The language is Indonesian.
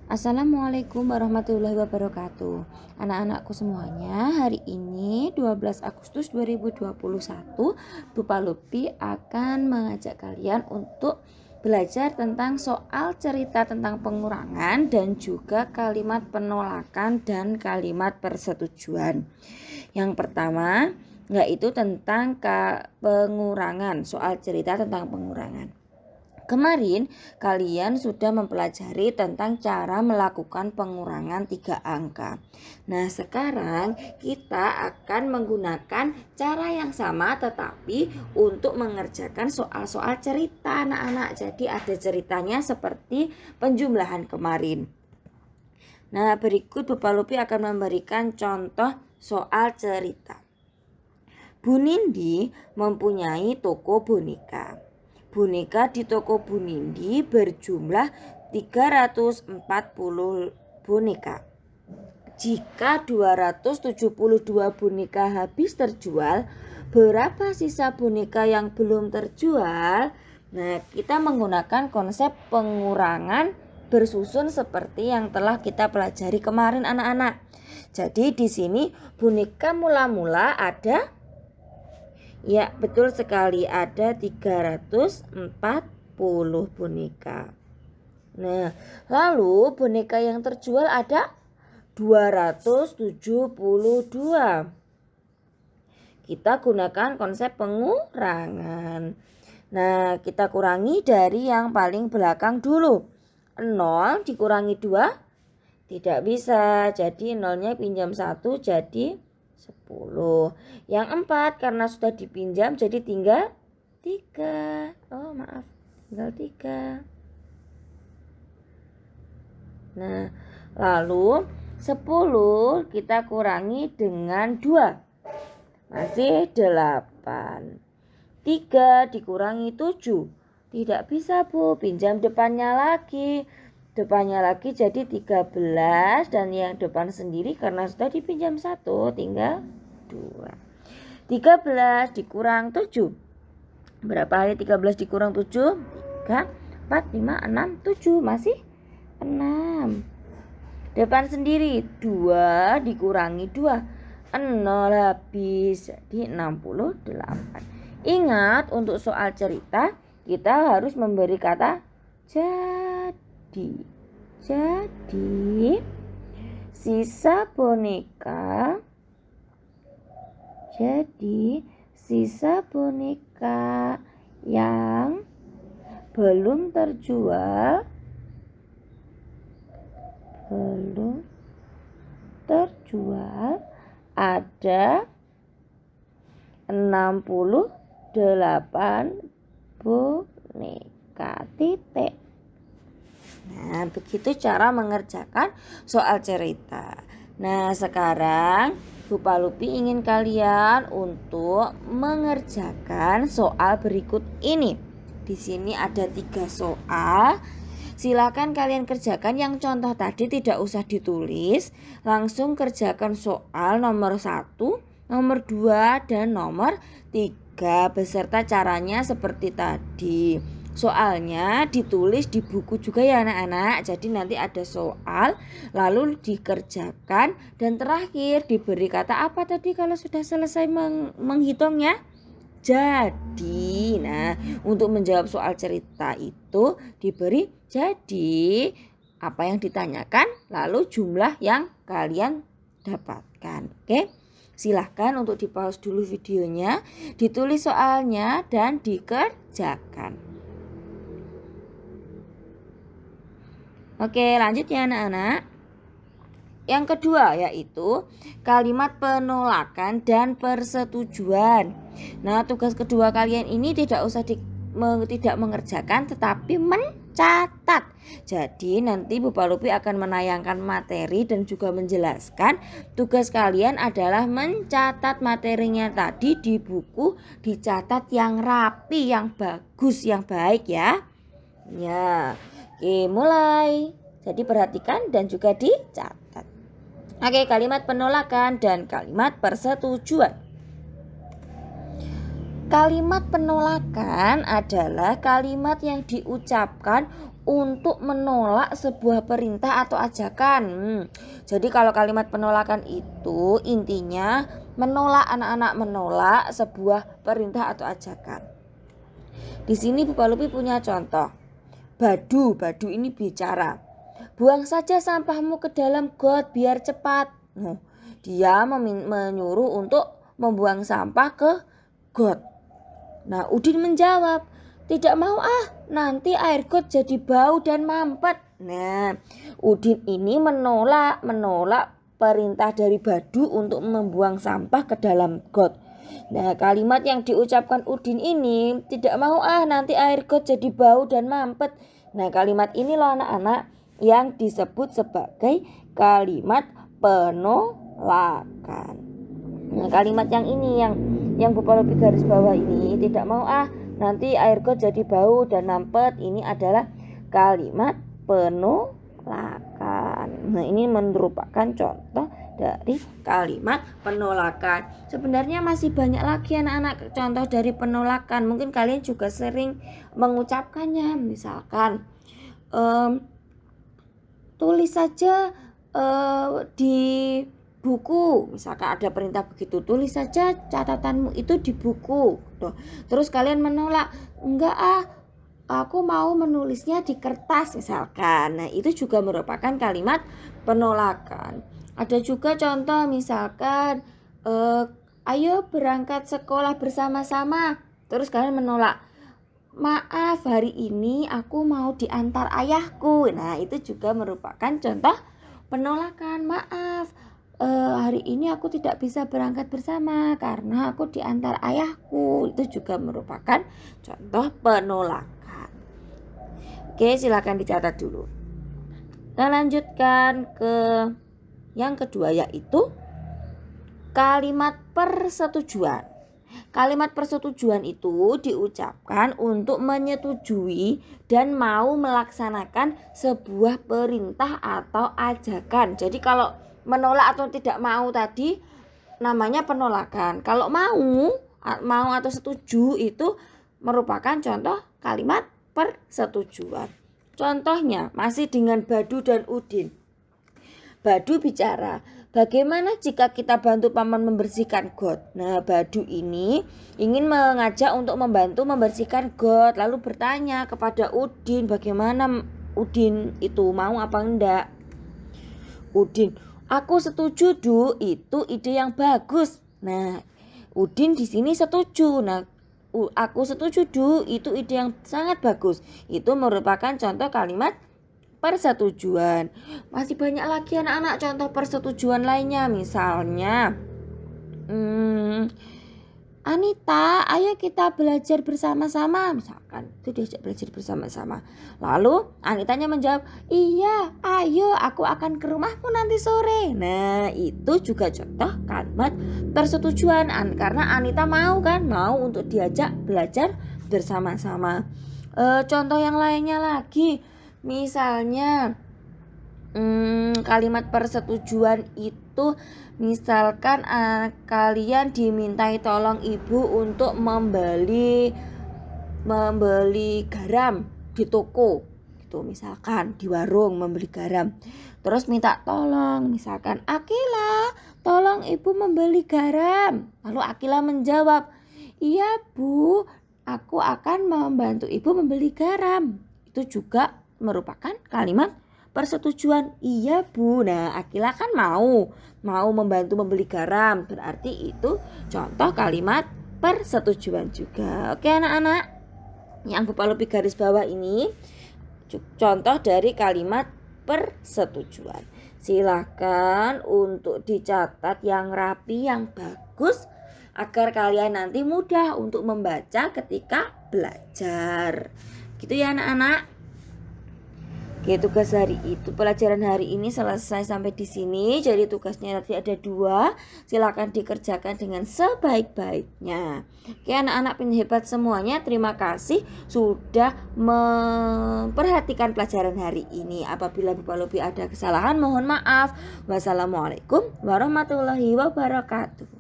Assalamualaikum warahmatullahi wabarakatuh. Anak-anakku semuanya, hari ini 12 Agustus 2021, Bu Palupi akan mengajak kalian untuk belajar tentang soal cerita tentang pengurangan dan juga kalimat penolakan dan kalimat persetujuan. Yang pertama, yaitu tentang pengurangan, soal cerita tentang pengurangan. Kemarin kalian sudah mempelajari tentang cara melakukan pengurangan 3 angka. Nah, sekarang kita akan menggunakan cara yang sama tetapi untuk mengerjakan soal-soal cerita anak-anak. Jadi ada ceritanya seperti penjumlahan kemarin. Nah, berikut Bu Palupi akan memberikan contoh soal cerita. Bu Nindi mempunyai toko boneka. Boneka di toko Bu Nindi berjumlah 340 boneka. Jika 272 boneka habis terjual, berapa sisa boneka yang belum terjual? Nah, kita menggunakan konsep pengurangan bersusun seperti yang telah kita pelajari kemarin anak-anak. Jadi di sini boneka mula-mula ada. Ya, betul sekali, ada 340 boneka. Nah, lalu boneka yang terjual ada 272. Kita gunakan konsep pengurangan. Nah, kita kurangi dari yang paling belakang dulu. 0 dikurangi 2 tidak bisa. Jadi 0-nya pinjam 1 jadi 10. Yang 4 karena sudah dipinjam jadi tinggal 3. Oh maaf, tinggal 3. Nah, lalu 10 kita kurangi dengan 2. Masih 8. 3 dikurangi 7. Tidak bisa Bu, pinjam depannya lagi. Depannya lagi jadi 13 dan yang depan sendiri karena sudah dipinjam 1 tinggal 2. 13 dikurang 7. Berapa kali 13 dikurang 7? 3, 4, 5, 6, 7. Masih 6. Depan sendiri 2 dikurangi 2. 0 habis jadi 68. Ingat untuk soal cerita kita harus memberi kata jadi. Jadi sisa boneka yang belum terjual ada 68 boneka titik. Nah, begitu cara mengerjakan soal cerita. Nah, sekarang Bu Palupi ingin kalian untuk mengerjakan soal berikut ini. Di sini ada 3 soal. Silakan kalian kerjakan yang contoh tadi tidak usah ditulis. Langsung kerjakan soal nomor 1, nomor 2, dan nomor 3 beserta caranya seperti tadi. Soalnya ditulis di buku juga ya anak-anak. Jadi nanti ada soal lalu dikerjakan dan terakhir diberi kata apa tadi kalau sudah selesai menghitungnya? Jadi. Nah, untuk menjawab soal cerita itu diberi jadi apa yang ditanyakan lalu jumlah yang kalian dapatkan. Oke? Silahkan untuk di-pause dulu videonya, ditulis soalnya dan dikerjakan. Oke, lanjut ya anak-anak. Yang kedua yaitu kalimat penolakan dan persetujuan. Nah, tugas kedua kalian ini tidak usah tidak mengerjakan tetapi mencatat. Jadi nanti Bu Palupi akan menayangkan materi dan juga menjelaskan. Tugas kalian adalah mencatat materinya tadi di buku, dicatat yang rapi, yang bagus, yang baik ya. Ya. Oke, mulai. Jadi perhatikan dan juga dicatat. Oke, kalimat penolakan dan kalimat persetujuan. Kalimat penolakan adalah kalimat yang diucapkan untuk menolak sebuah perintah atau ajakan. Jadi kalau kalimat penolakan itu intinya menolak, anak-anak menolak sebuah perintah atau ajakan. Di sini Bu Palupi punya contoh. Badu ini bicara. Buang saja sampahmu ke dalam got biar cepat. Dia menyuruh untuk membuang sampah ke got. Nah, Udin menjawab, tidak mau nanti air got jadi bau dan mampet. Nah, Udin ini menolak perintah dari Badu untuk membuang sampah ke dalam got. Nah, kalimat yang diucapkan Udin ini, tidak mau nanti air got jadi bau dan mampet. Nah, kalimat ini loh anak-anak yang disebut sebagai kalimat penolakan. Nah, kalimat yang ini yang Bu Palupi garis bawah ini, tidak mau nanti air got jadi bau dan mampet, ini adalah kalimat penolakan. Nah, ini merupakan contoh dari kalimat penolakan. Sebenarnya masih banyak lagi anak-anak contoh dari penolakan. Mungkin kalian juga sering mengucapkannya. Misalkan tulis saja di buku, misalkan ada perintah begitu, tulis saja catatanmu itu di buku. Terus kalian menolak, enggak aku mau menulisnya di kertas misalkan. Nah, itu juga merupakan kalimat penolakan. Ada juga contoh misalkan ayo berangkat sekolah bersama-sama. Terus kalian menolak, maaf hari ini aku mau diantar ayahku. Nah, itu juga merupakan contoh penolakan. Maaf hari ini aku tidak bisa berangkat bersama karena aku diantar ayahku. Itu juga merupakan contoh penolakan. Oke, silakan dicatat dulu. Kita lanjutkan ke yang kedua, yaitu kalimat persetujuan. Kalimat persetujuan itu diucapkan untuk menyetujui dan mau melaksanakan sebuah perintah atau ajakan. Jadi kalau menolak atau tidak mau tadi namanya penolakan. Kalau mau atau setuju itu merupakan contoh kalimat persetujuan. Contohnya masih dengan Badu dan Udin. Badu bicara, bagaimana jika kita bantu paman membersihkan got? Nah, Badu ini ingin mengajak untuk membantu membersihkan got. Lalu bertanya kepada Udin, bagaimana Udin itu mau apa enggak? Udin, aku setuju Du, itu ide yang bagus. Nah, Udin di sini setuju. Nah, aku setuju Du, itu ide yang sangat bagus. Itu merupakan contoh kalimat persetujuan. Masih banyak lagi anak-anak contoh persetujuan lainnya. Misalnya Anita, ayo kita belajar bersama-sama. Misalkan itu diajak belajar bersama-sama. Lalu Anitanya menjawab, iya ayo aku akan ke rumahmu nanti sore. Nah, itu juga contoh kalimat persetujuan. Karena Anita mau untuk diajak belajar bersama-sama. Contoh yang lainnya lagi, misalnya kalimat persetujuan itu misalkan kalian dimintai tolong ibu untuk membeli garam di toko gitu, misalkan di warung membeli garam. Terus minta tolong, misalkan Akila, tolong ibu membeli garam. Lalu Akila menjawab, iya Bu, aku akan membantu ibu membeli garam. Itu juga merupakan kalimat persetujuan. Iya Bu. Nah, Akila kan mau membantu membeli garam. Berarti itu contoh kalimat persetujuan juga. Oke anak-anak, yang Bu Palupi garis bawah ini contoh dari kalimat persetujuan. Silahkan untuk dicatat yang rapi, yang bagus, agar kalian nanti mudah untuk membaca ketika belajar. Gitu ya anak-anak. Oke, tugas hari itu, pelajaran hari ini selesai sampai di sini. Jadi tugasnya nanti ada 2. Silakan dikerjakan dengan sebaik-baiknya. Oke anak-anak penhebat semuanya, terima kasih sudah memperhatikan pelajaran hari ini. Apabila Bu Palupi ada kesalahan mohon maaf. Wassalamualaikum warahmatullahi wabarakatuh.